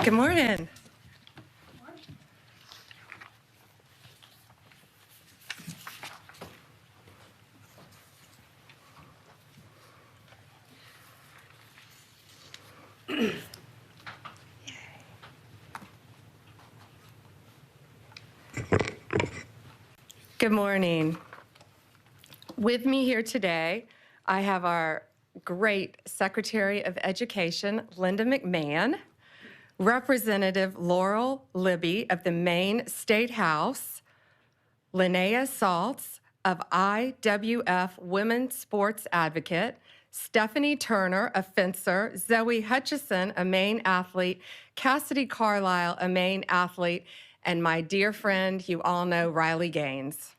Good morning. Good morning. With me here today, I have our great Secretary of Education, Linda McMahon, Representative Laurel Libby of the Maine State House, Linnea Saltz of IWF Women's Sports Advocate, Stephanie Turner, a fencer, Zoe Hutchison, a Maine athlete, Cassidy Carlisle, a Maine athlete, and my dear friend, you all know, Riley Gaines,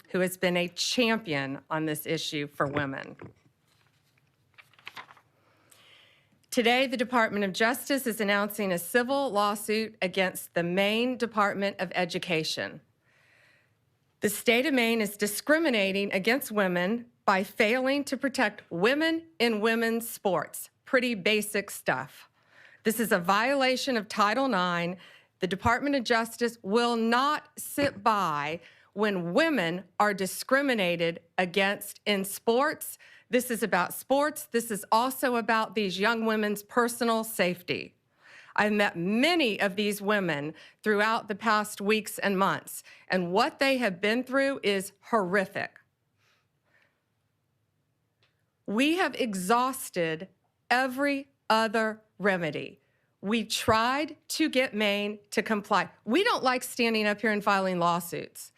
who has been a champion on this issue for women. Today, the Department of Justice is announcing a civil lawsuit against the Maine Department of Education. The state of Maine is discriminating against women by failing to protect women in women's sports. Pretty basic stuff. This is a violation of Title IX. The Department of Justice will not sit by when women are discriminated against in sports. This is about sports. This is also about these young women's personal safety. I've met many of these women throughout the past weeks and months, and what they have been through is horrific. We have exhausted every other remedy. We tried to get Maine to comply. We don't like standing up here and filing lawsuits.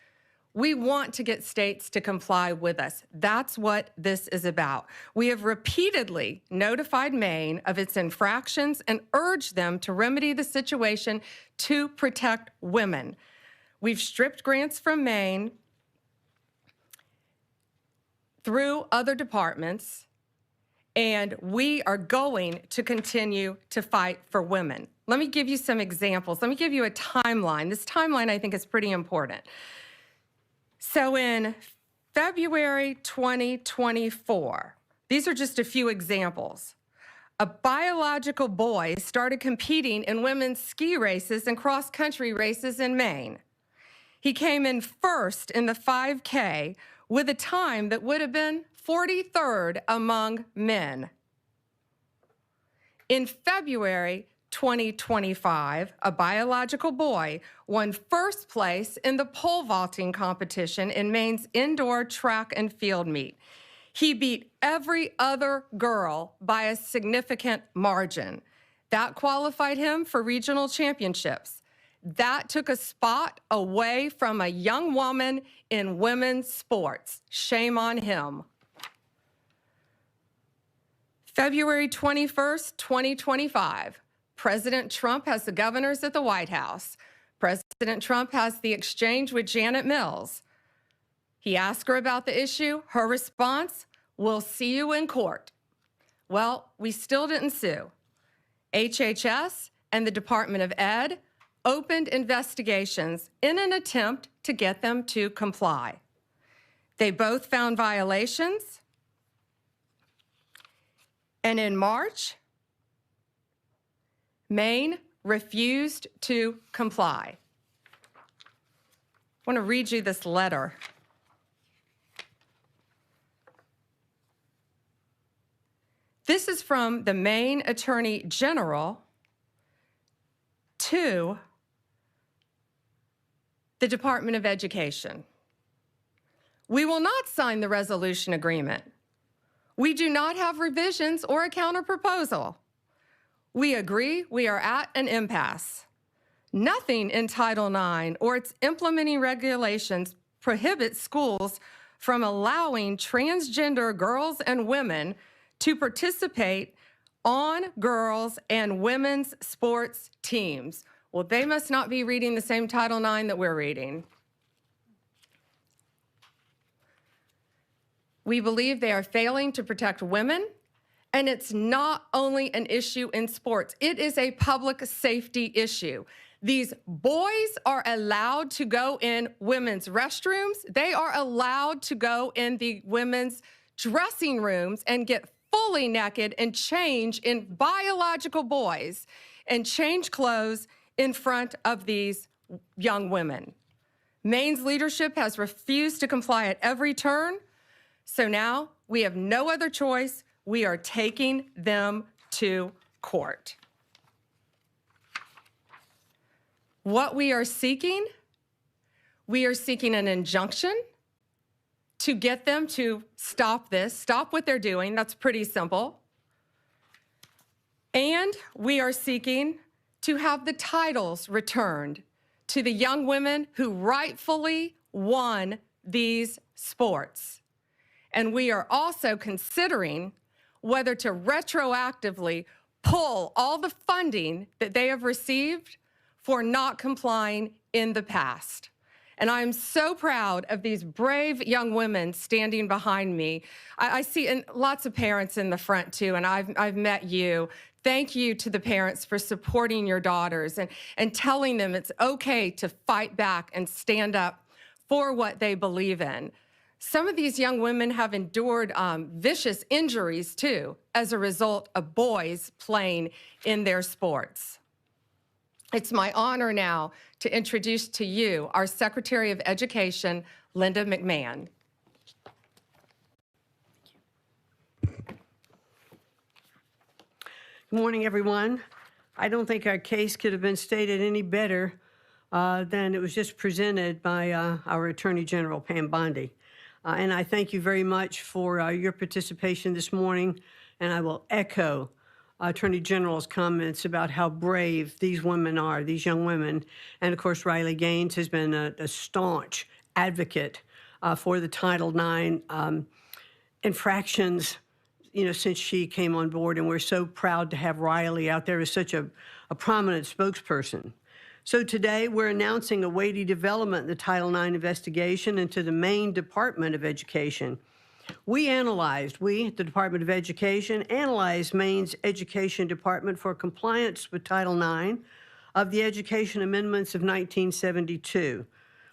We want to get states to comply with us. That's what this is about. We have repeatedly notified Maine of its infractions and urged them to remedy the situation to protect women. We've stripped grants from Maine through other departments, and we are going to continue to fight for women. Let me give you some examples. Let me give you a timeline. This timeline, I think, is pretty important. So in February 2024, these are just a few examples. A biological boy started competing in women's ski races and cross-country races in Maine. He came in first in the 5K with a time that would have been 43rd among men. In February 2025, a biological boy won first place in the pole vaulting competition in Maine's indoor track and field meet. He beat every other girl by a significant margin. That qualified him for regional championships. That took a spot away from a young woman in women's sports. Shame on him. February 21st, 2025, President Trump has the governors at the White House. President Trump has the exchange with Janet Mills. He asked her about the issue. Her response, "We'll see you in court." Well, we still didn't sue. HHS and the Department of Ed opened investigations in an attempt to get them to comply. They both found violations. And in March, Maine refused to comply. I want to read you this letter. This is from the Maine Attorney General to the Department of Education. We will not sign the resolution agreement. We do not have revisions or a counterproposal. We agree we are at an impasse. Nothing in Title IX or its implementing regulations prohibits schools from allowing transgender girls and women to participate on girls' and women's sports teams. Well, they must not be reading the same Title IX that we're reading. We believe they are failing to protect women, and it's not only an issue in sports. It is a public safety issue. These boys are allowed to go in women's restrooms. They are allowed to go in the women's dressing rooms and get fully naked and change in biological boys and change clothes in front of these young women. Maine's leadership has refused to comply at every turn, so now we have no other choice. We are taking them to court. What we are seeking an injunction to get them to stop this, stop what they're doing. That's pretty simple. And we are seeking to have the titles returned to the young women who rightfully won these sports. And we are also considering whether to retroactively pull all the funding that they have received for not complying in the past. And I'm so proud of these brave young women standing behind me. I see and lots of parents in the front too, and I've met you. Thank you to the parents for supporting your daughters and telling them it's okay to fight back and stand up for what they believe in. Some of these young women have endured vicious injuries too as a result of boys playing in their sports. It's my honor now to introduce to you our Secretary of Education, Linda McMahon. Good morning, everyone. I don't think our case could have been stated any better than it was just presented by our Attorney General, Pam Bondi. And I thank you very much for your participation this morning, and I will echo Attorney General's comments about how brave these women are, these young women. And of course, Riley Gaines has been a staunch advocate for the Title IX infractions, since she came on board. And we're so proud to have Riley out there as such a prominent spokesperson. So today we're announcing a weighty development in the Title IX investigation into the Maine Department of Education. We, the Department of Education, analyzed Maine's Education Department for compliance with Title IX of the Education Amendments of 1972,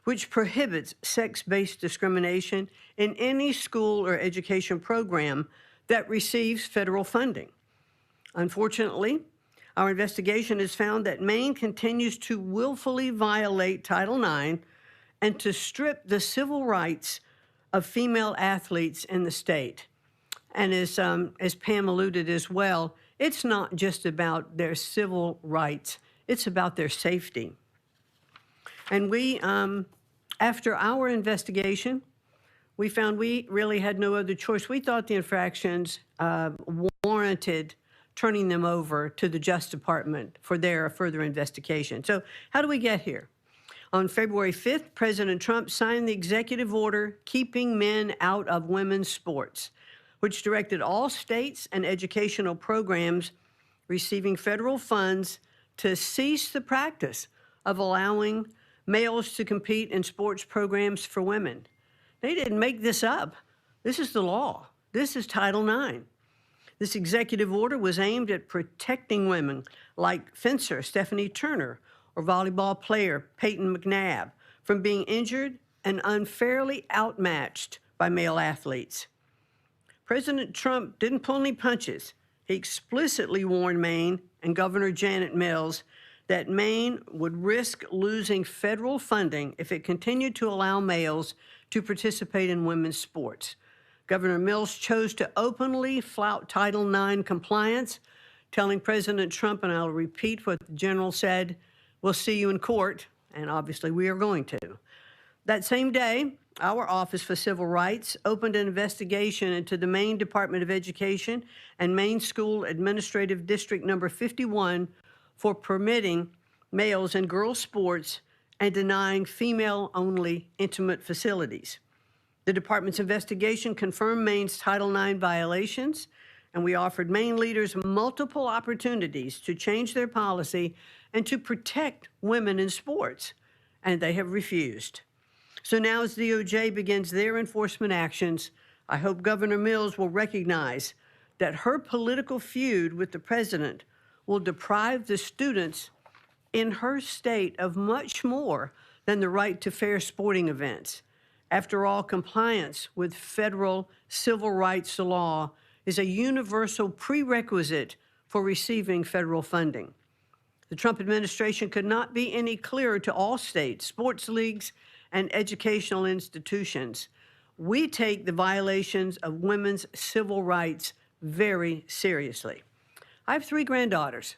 which prohibits sex-based discrimination in any school or education program that receives federal funding. Unfortunately, our investigation has found that Maine continues to willfully violate Title IX and to strip the civil rights of female athletes in the state. And as Pam alluded as well, it's not just about their civil rights, it's about their safety. And we, after our investigation, we found we really had no other choice. We thought the infractions warranted turning them over to the Justice Department for their further investigation. So how do we get here? On February 5th, President Trump signed the executive order keeping men out of women's sports, which directed all states and educational programs receiving federal funds to cease the practice of allowing males to compete in sports programs for women. They didn't make this up. This is the law. This is Title IX. This executive order was aimed at protecting women like fencer Stephanie Turner or volleyball player Peyton McNabb from being injured and unfairly outmatched by male athletes. President Trump didn't pull any punches. He explicitly warned Maine and Governor Janet Mills that Maine would risk losing federal funding if it continued to allow males to participate in women's sports. Governor Mills chose to openly flout Title IX compliance, telling President Trump, and I'll repeat what the general said, "We'll see you in court," and obviously we are going to. That same day, our Office for Civil Rights opened an investigation into the Maine Department of Education and Maine School Administrative District Number 51 for permitting males and girls sports and denying female-only intimate facilities. The department's investigation confirmed Maine's Title IX violations, and we offered Maine leaders multiple opportunities to change their policy and to protect women in sports, and they have refused. So now as the DOJ begins their enforcement actions, I hope Governor Mills will recognize that her political feud with the president will deprive the students in her state of much more than the right to fair sporting events. After all, compliance with federal civil rights law is a universal prerequisite for receiving federal funding. The Trump administration could not be any clearer to all states, sports leagues, and educational institutions. We take the violations of women's civil rights very seriously. I have 3 granddaughters,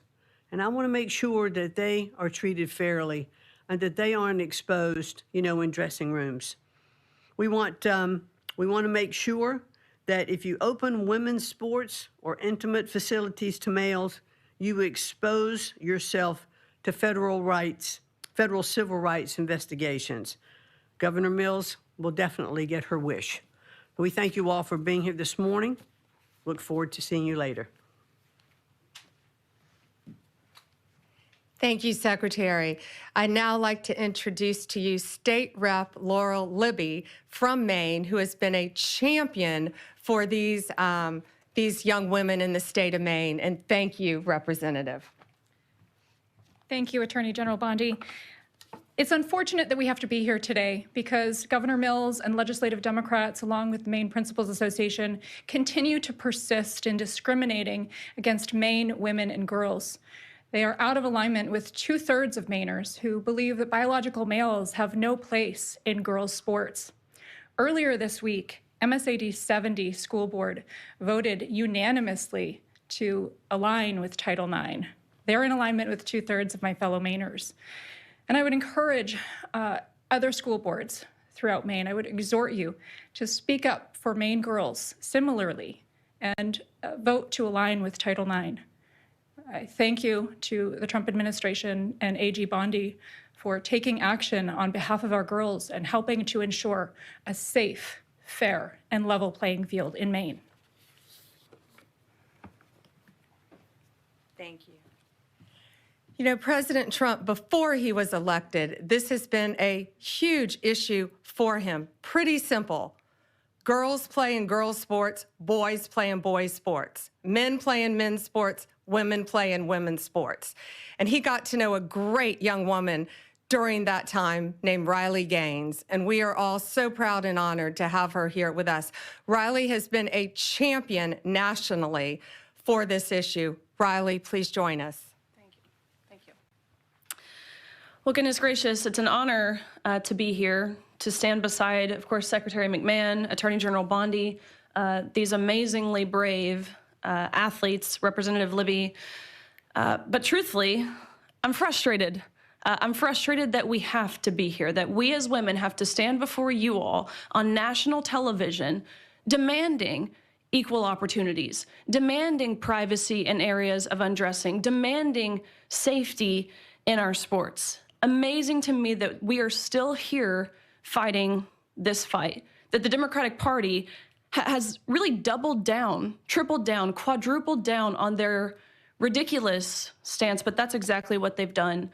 and I want to make sure that they are treated fairly and that they aren't exposed, in dressing rooms. We want to make sure that if you open women's sports or intimate facilities to males, you expose yourself to federal civil rights investigations. Governor Mills will definitely get her wish. We thank you all for being here this morning. Look forward to seeing you later. Thank you, Secretary. I'd now like to introduce to you State Rep Laurel Libby from Maine, who has been a champion for these young women in the state of Maine. And thank you, Representative. Thank you, Attorney General Bondi. It's unfortunate that we have to be here today because Governor Mills and legislative Democrats, along with the Maine Principals Association, continue to persist in discriminating against Maine women and girls. They are out of alignment with 2/3 of Mainers who believe that biological males have no place in girls' sports. Earlier this week, MSAD 70 School Board voted unanimously to align with Title IX. They're in alignment with 2/3 of my fellow Mainers. And I would encourage other school boards throughout Maine, I would exhort you to speak up for Maine girls similarly and vote to align with Title IX. I thank you to the Trump administration and AG Bondi for taking action on behalf of our girls and helping to ensure a safe, fair, and level playing field in Maine. Thank you. President Trump, before he was elected, this has been a huge issue for him. Pretty simple. Girls play in girls' sports, boys play in boys' sports. Men play in men's sports, women play in women's sports. And he got to know a great young woman during that time named Riley Gaines, and we are all so proud and honored to have her here with us. Riley has been a champion nationally for this issue. Riley, please join us. Well, goodness gracious, it's an honor to be here, to stand beside, of course, Secretary McMahon, Attorney General Bondi, these amazingly brave athletes, Representative Libby. But truthfully, I'm frustrated. I'm frustrated that we have to be here, that we as women have to stand before you all on national television demanding equal opportunities, demanding privacy in areas of undressing, demanding safety in our sports. Amazing to me that we are still here fighting this fight, that the Democratic Party has really doubled down, tripled down, quadrupled down on their ridiculous stance, but that's exactly what they've done.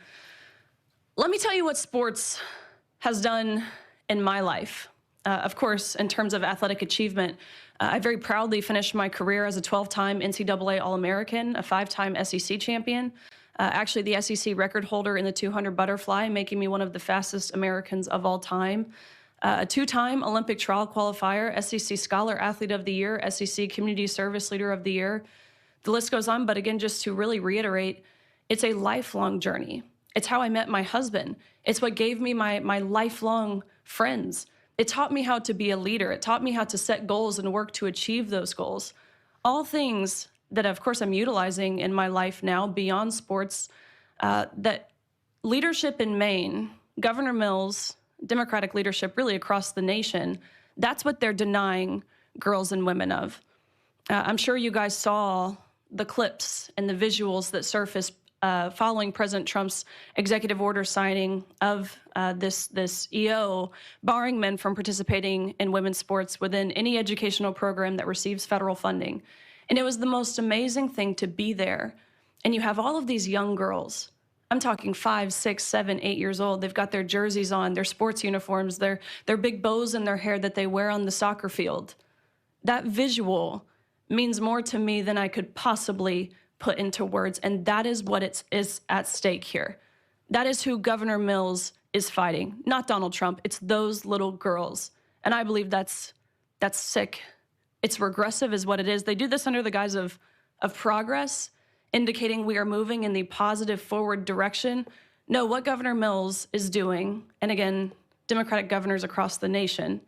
Let me tell you what sports has done in my life. Of course, in terms of athletic achievement, I very proudly finished my career as a 12-time NCAA All-American, a 5-time SEC champion, actually the SEC record holder in the 200 butterfly, making me one of the fastest Americans of all time. A 2-time Olympic trial qualifier, SEC Scholar Athlete of the Year, SEC Community Service Leader of the Year. The list goes on, but again, just to really reiterate, it's a lifelong journey. It's how I met my husband. It's what gave me my lifelong friends. It taught me how to be a leader. It taught me how to set goals and work to achieve those goals. All things that, of course, I'm utilizing in my life now beyond sports, that leadership in Maine, Governor Mills, Democratic leadership really across the nation, that's what they're denying girls and women of. I'm sure you guys saw the clips and the visuals that surfaced following President Trump's executive order signing of this EO, barring men from participating in women's sports within any educational program that receives federal funding. And it was the most amazing thing to be there. And you have all of these young girls. I'm talking 5, 6, 7, 8 years old. They've got their jerseys on, their sports uniforms, their big bows in their hair that they wear on the soccer field. That visual means more to me than I could possibly put into words. And that is what is at stake here. That is who Governor Mills is fighting, not Donald Trump. It's those little girls. And I believe that's sick. It's regressive is what it is. They do this under the guise of progress, indicating we are moving in the positive forward direction. No, what Governor Mills is doing, and again, Democratic governors across the nation,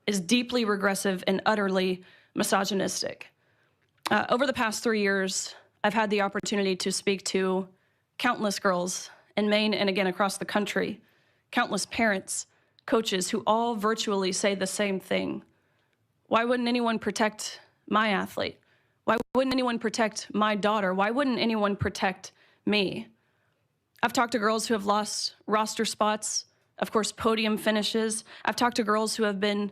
is deeply regressive and utterly misogynistic. Over the past 3 years, I've had the opportunity to speak to countless girls in Maine and again across the country, countless parents, coaches who all virtually say the same thing. Why wouldn't anyone protect my athlete? Why wouldn't anyone protect my daughter? Why wouldn't anyone protect me? I've talked to girls who have lost roster spots, of course, podium finishes. I've talked to girls who have been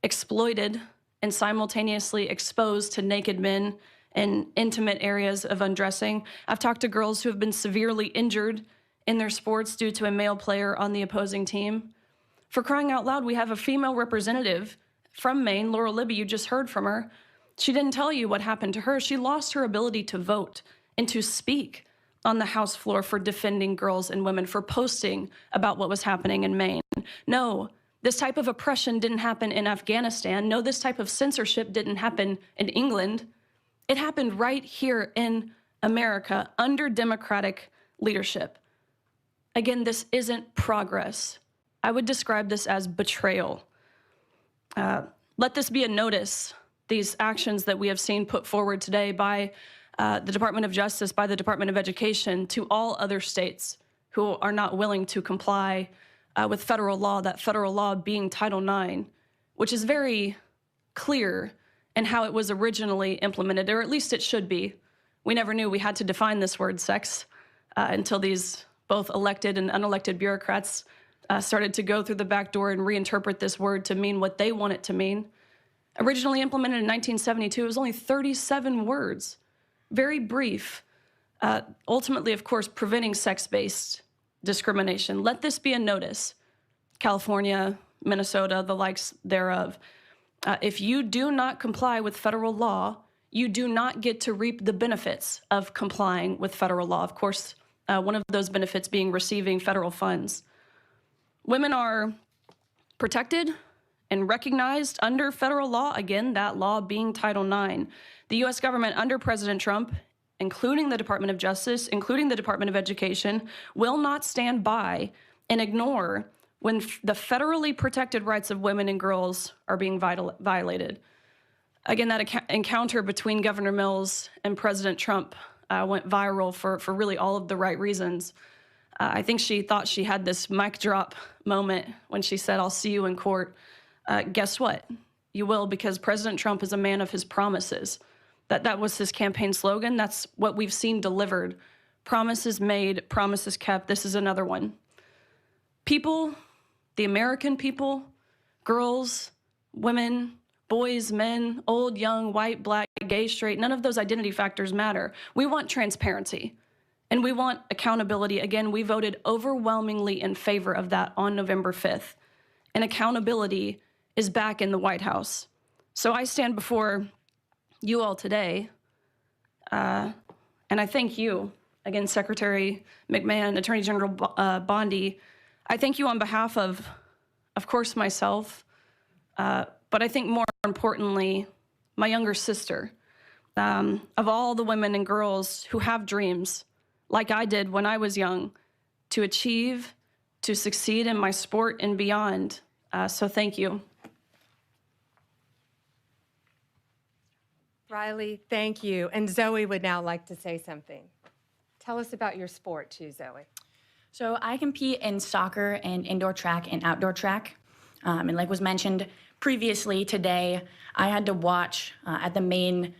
exploited and simultaneously exposed to naked men in intimate areas of undressing. I've talked to girls who have been severely injured in their sports due to a male player on the opposing team. For crying out loud, we have a female representative from Maine, Laurel Libby, you just heard from her. She didn't tell you what happened to her. She lost her ability to vote and to speak on the House floor for defending girls and women, for posting about what was happening in Maine. No, this type of oppression didn't happen in Afghanistan. No, this type of censorship didn't happen in England. It happened right here in America under Democratic leadership. Again, this isn't progress. I would describe this as betrayal. Let this be a notice, these actions that we have seen put forward today by the Department of Justice, by the Department of Education, to all other states who are not willing to comply with federal law, that federal law being Title IX, which is very clear in how it was originally implemented, or at least it should be. We never knew we had to define this word sex until these both elected and unelected bureaucrats started to go through the back door and reinterpret this word to mean what they want it to mean. Originally implemented in 1972, it was only 37 words, very brief. Ultimately, of course, preventing sex-based discrimination. Let this be a notice. California, Minnesota, the likes thereof. If you do not comply with federal law, you do not get to reap the benefits of complying with federal law. Of course, one of those benefits being receiving federal funds. Women are protected and recognized under federal law, again, that law being Title IX. The U.S. government under President Trump, including the Department of Justice, including the Department of Education, will not stand by and ignore when the federally protected rights of women and girls are being violated. Again, that encounter between Governor Mills and President Trump went viral for really all of the right reasons. I think she thought she had this mic drop moment when she said, "I'll see you in court." Guess what? You will, because President Trump is a man of his promises. That was his campaign slogan. That's what we've seen delivered. Promises made, promises kept. This is another one. People, the American people, girls, women, boys, men, old, young, white, black, gay, straight, none of those identity factors matter. We want transparency and we want accountability. Again, we voted overwhelmingly in favor of that on November 5th. And accountability is back in the White House. So I stand before you all today, and I thank you, again, Secretary McMahon, Attorney General Bondi. I thank you on behalf of course, myself, but I think more importantly, my younger sister, of all the women and girls who have dreams, like I did when I was young, to achieve, to succeed in my sport and beyond. So thank you. Riley, thank you. And Zoe would now like to say something. Tell us about your sport too, Zoe. So I compete in soccer and indoor track and outdoor track. And like was mentioned previously today, I had to watch at the Maine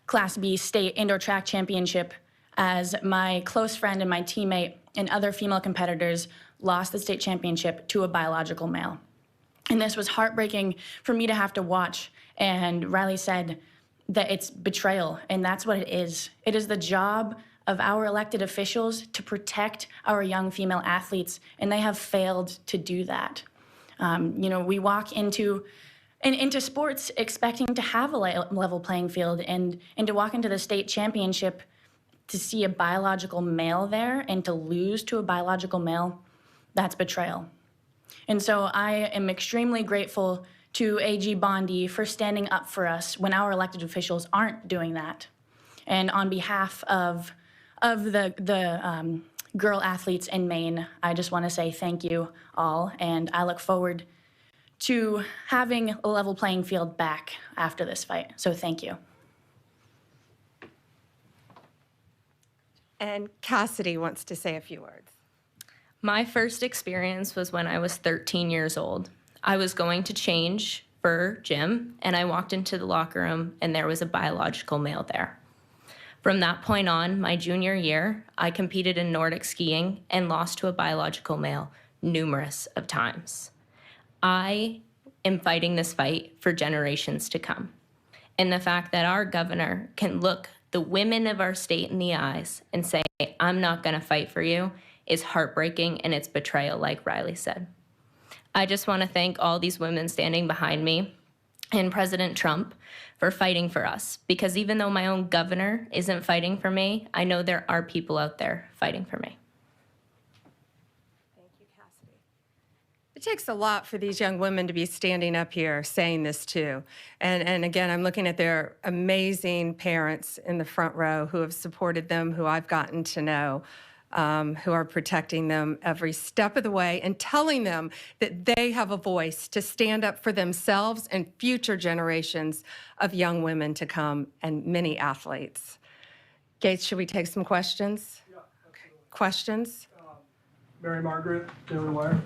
Class B State Indoor Track Championship as my close friend and my teammate and other female competitors lost the state championship to a biological male. And this was heartbreaking for me to have to watch. And Riley said that it's betrayal, and that's what it is. It is the job of our elected officials to protect our young female athletes, and they have failed to do that. We walk into sports expecting to have a level playing field, and to walk into the state championship to see a biological male there and to lose to a biological male, that's betrayal. And so I am extremely grateful to AG Bondi for standing up for us when our elected officials aren't doing that. And on behalf of the girl athletes in Maine, I just want to say thank you all, and I look forward to having a level playing field back after this fight. So thank you. And Cassidy wants to say a few words. My first experience was when I was 13 years old. I was going to change for gym, and I walked into the locker room, and there was a biological male there. From that point on, my junior year, I competed in Nordic skiing and lost to a biological male numerous of times. I am fighting this fight for generations to come. And the fact that our governor can look the women of our state in the eyes and say, I'm not going to fight for you, is heartbreaking, and it's betrayal, like Riley said. I just want to thank all these women standing behind me and President Trump for fighting for us, because even though my own governor isn't fighting for me, I know there are people out there fighting for me. Thank you, Cassidy. It takes a lot for these young women to be standing up here saying this too. And again, I'm looking at their amazing parents in the front row who have supported them, who I've gotten to know, who are protecting them every step of the way and telling them that they have a voice to stand up for themselves and future generations of young women to come and many athletes. Gates, should we take some questions? Yeah, absolutely. Questions? Mary Margaret, Daily Wire.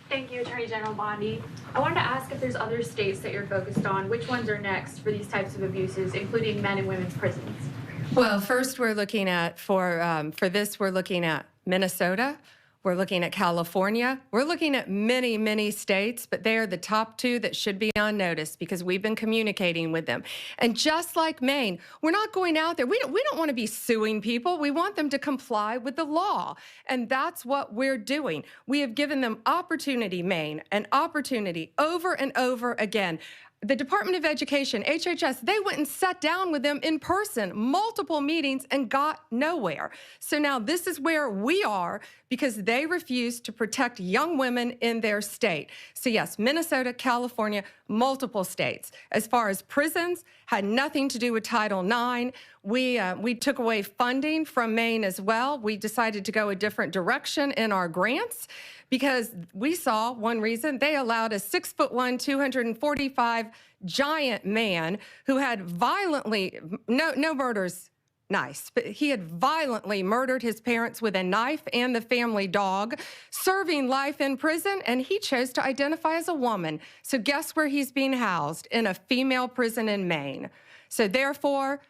Thank you, Attorney General Bondi. I wanted to ask if there's other states that you're focused on. Which ones are next for these types of abuses, including men and women's prisons? Well, first we're looking at, for this, we're looking at Minnesota. We're looking at California. We're looking at many, many states, but they are the top two that should be on notice because we've been communicating with them. And just like Maine, we're not going out there. We don't want to be suing people. We want them to comply with the law. And that's what we're doing. We have given them opportunity, Maine, an opportunity over and over again. The Department of Education, HHS, they went and sat down with them in person, multiple meetings, and got nowhere. So now this is where we are because they refuse to protect young women in their state. So yes, Minnesota, California, multiple states. As far as prisons, had nothing to do with Title IX. We took away funding from Maine as well. We decided to go a different direction in our grants because we saw one reason they allowed a 6'1", 245 giant man who had violently, no murders, nice, but he had violently murdered his parents with a knife and the family dog, serving life in prison, and he chose to identify as a woman. So guess where he's being housed? In a female prison in Maine. So therefore,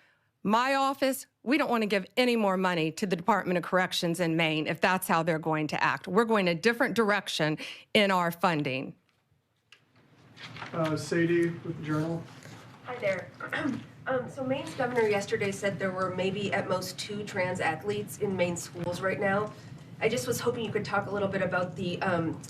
my office, we don't want to give any more money to the Department of Corrections in Maine if that's how they're going to act. We're going a different direction in our funding. Sadie with the Journal. Hi there. So Maine's governor yesterday said there were maybe at most 2 trans athletes in Maine schools right now. I just was hoping you could talk a little bit about the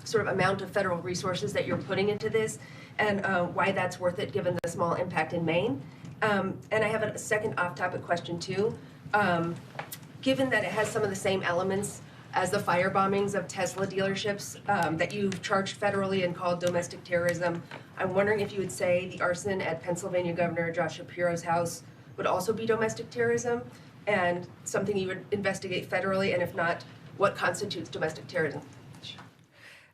sort of amount of federal resources that you're putting into this and why that's worth it given the small impact in Maine. And I have a second off-topic question too. Given that it has some of the same elements as the fire bombings of Tesla dealerships that you've charged federally and called domestic terrorism, I'm wondering if you would say the arson at Pennsylvania Governor Josh Shapiro's house would also be domestic terrorism and something you would investigate federally, and if not, what constitutes domestic terrorism?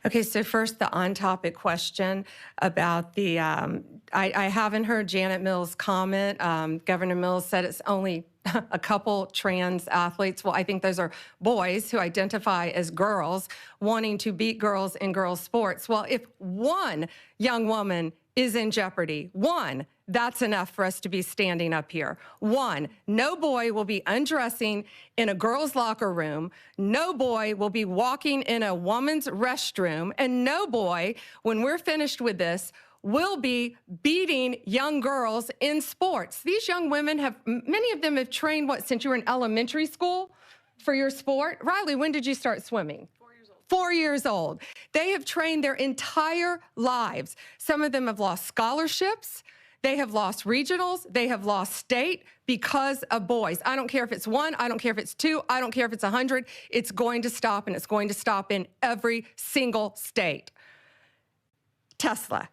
Okay, so first the on-topic question about the, I haven't heard Janet Mills' comment. Governor Mills said it's only a couple trans athletes. Well, I think those are boys who identify as girls wanting to beat girls in girls' sports. Well, if one young woman is in jeopardy, one, that's enough for us to be standing up here. One, no boy will be undressing in a girl's locker room. No boy will be walking in a woman's restroom. And no boy, when we're finished with this, will be beating young girls in sports. These young women have, many of them have trained, since you were in elementary school for your sport? Riley, when did you start swimming? 4 years old. They have trained their entire lives. Some of them have lost scholarships. They have lost regionals. They have lost state because of boys. I don't care if it's 1. I don't care if it's 2. I don't care if it's 100. It's going to stop, and it's going to stop in every single state. Tesla.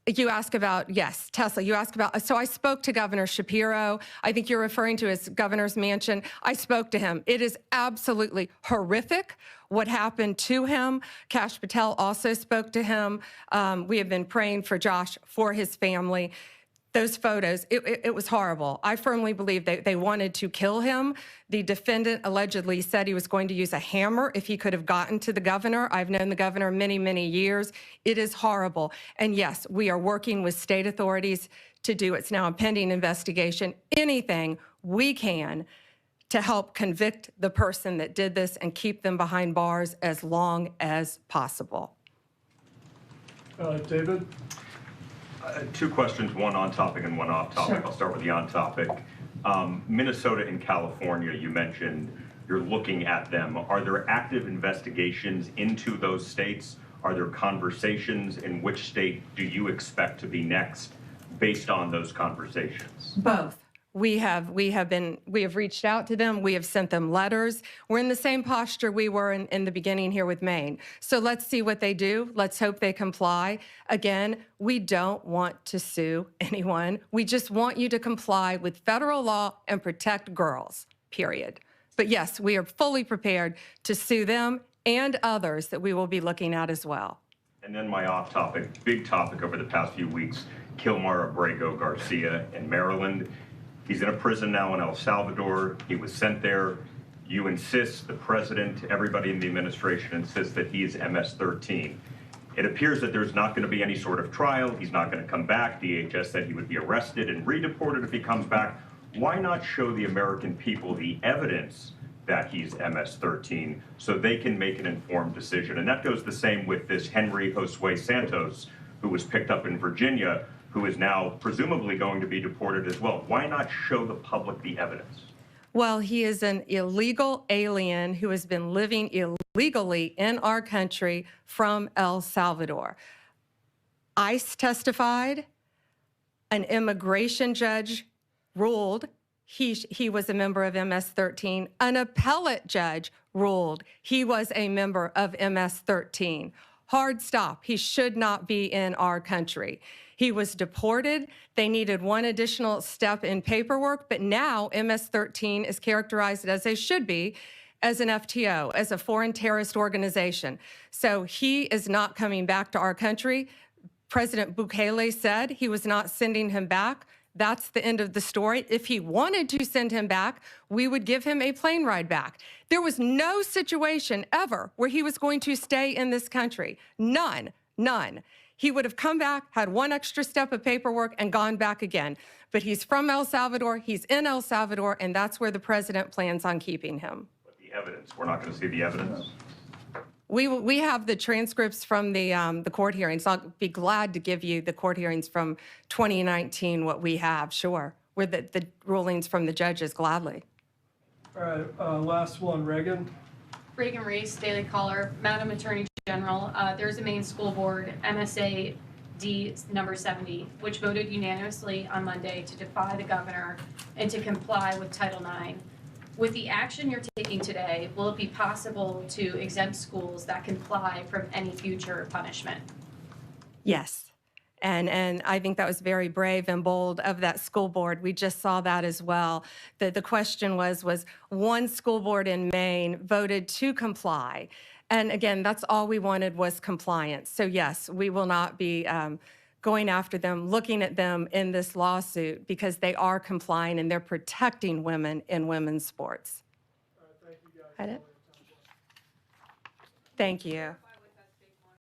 You ask about, yes, Tesla. You ask about, so I spoke to Governor Shapiro. I think you're referring to his governor's mansion. I spoke to him. It is absolutely horrific what happened to him. Kash Patel also spoke to him. We have been praying for Josh, for his family. Those photos, it was horrible. I firmly believe they wanted to kill him. The defendant allegedly said he was going to use a hammer if he could have gotten to the governor. I've known the governor many, many years. It is horrible. And yes, we are working with state authorities to do, it's now a pending investigation, anything we can to help convict the person that did this and keep them behind bars as long as possible. David? Two questions, one on topic and one off topic. Sure. I'll start with the on topic. Minnesota and California, you mentioned you're looking at them. Are there active investigations into those states? Are there conversations? In which state do you expect to be next based on those conversations? Both. We have reached out to them. We have sent them letters. We're in the same posture we were in the beginning here with Maine. So let's see what they do. Let's hope they comply. Again, we don't want to sue anyone. We just want you to comply with federal law and protect girls, period. But yes, we are fully prepared to sue them and others that we will be looking at as well. And then my off topic, big topic over the past few weeks, Kilmar Abrego Garcia in Maryland. He's in a prison now in El Salvador. He was sent there. You insist, the president, everybody in the administration insists that he is MS-13. It appears that there's not going to be any sort of trial. He's not going to come back. DHS said he would be arrested and redeported if he comes back. Why not show the American people the evidence that he's MS-13 so they can make an informed decision? And that goes the same with this Henry Josue Santos, who was picked up in Virginia, who is now presumably going to be deported as well. Why not show the public the evidence? Well, he is an illegal alien who has been living illegally in our country from El Salvador. ICE testified, an immigration judge ruled he was a member of MS-13. An appellate judge ruled he was a member of MS-13. Hard stop. He should not be in our country. He was deported. They needed one additional step in paperwork, but now MS-13 is characterized as they should be, as an FTO, as a foreign terrorist organization. So he is not coming back to our country. President Bukele said he was not sending him back. That's the end of the story. If he wanted to send him back, we would give him a plane ride back. There was no situation ever where he was going to stay in this country. None. He would have come back, had one extra step of paperwork, and gone back again. But he's from El Salvador, he's in El Salvador, and that's where the president plans on keeping him. But the evidence, we're not going to see the evidence? We have the transcripts from the court hearings. I'll be glad to give you the court hearings from 2019, what we have, sure. With the rulings from the judges, gladly. All right, last one, Reagan. Reagan Reese, Daily Caller. Madam Attorney General, there's a Maine school board, MSA D number 70, which voted unanimously on Monday to defy the governor and to comply with Title IX. With the action you're taking today, will it be possible to exempt schools that comply from any future punishment? Yes. And I think that was very brave and bold of that school board. We just saw that as well. The question was one school board in Maine voted to comply. And again, that's all we wanted was compliance. So yes, we will not be going after them, looking at them in this lawsuit because they are complying and they're protecting women in women's sports. Thank you, guys. Thank you.